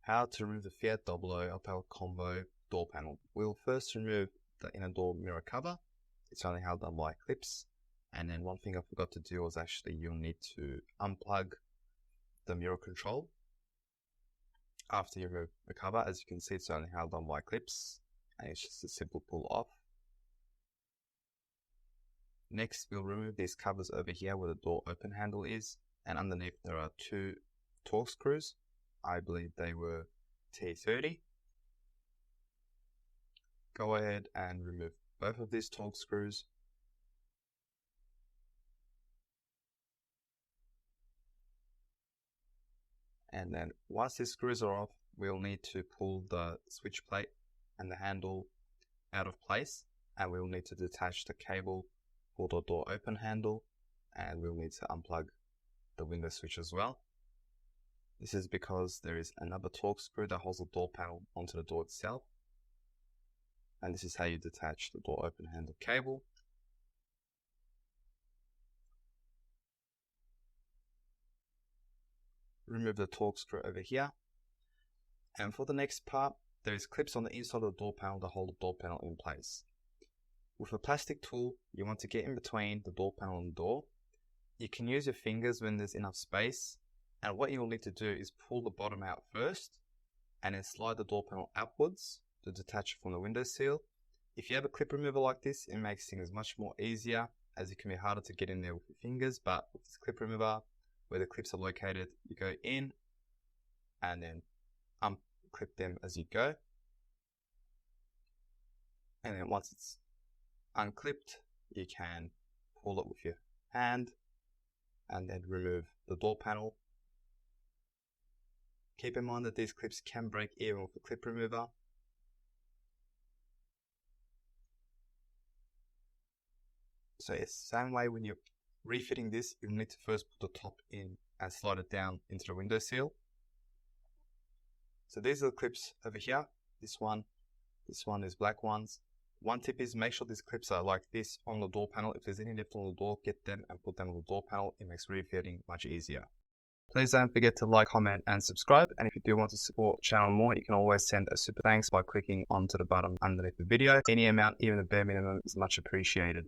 How to remove the Fiat Doblo Opel Combo door panel. We'll first remove the inner door mirror cover. It's only held on by clips. And then one thing I forgot to do was actually you'll need to unplug the mirror control after you remove the cover. As you can see, it's only held on by clips and it's just a simple pull off. Next, we'll remove these covers over here where the door open handle is, and underneath there are two torque screws. I believe they were T30. Go ahead and remove both of these torque screws. And then once these screws are off, we'll need to pull the switch plate and the handle out of place, and we'll need to detach the cable for the door open handle, and we'll need to unplug the window switch as well. This is because there is another torque screw that holds the door panel onto the door itself, and this is how you detach the door open handle cable. Remove the torque screw over here, and for the next part, there is clips on the inside of the door panel to hold the door panel in place. With a plastic tool, you want to get in between the door panel and the door. You can use your fingers when there's enough space, and what you will need to do is pull the bottom out first and then slide the door panel upwards to detach it from the window sill. If you have a clip remover like this, it makes things much more easier, as it can be harder to get in there with your fingers, but with this clip remover, where the clips are located, you go in and then unclip them as you go. And then once it's unclipped, you can pull it with your hand and then remove the door panel. Keep in mind that these clips can break even with a clip remover. So it's the same way when you're refitting this, you'll need to first put the top in and slide it down into the window sill. So these are the clips over here. This one is black ones. One tip is make sure these clips are like this on the door panel. If there's any left on the door, get them and put them on the door panel. It makes refitting much easier. Please don't forget to like, comment and subscribe. And if you do want to support the channel more, you can always send a super thanks by clicking onto the button underneath the video. Any amount, even the bare minimum, is much appreciated.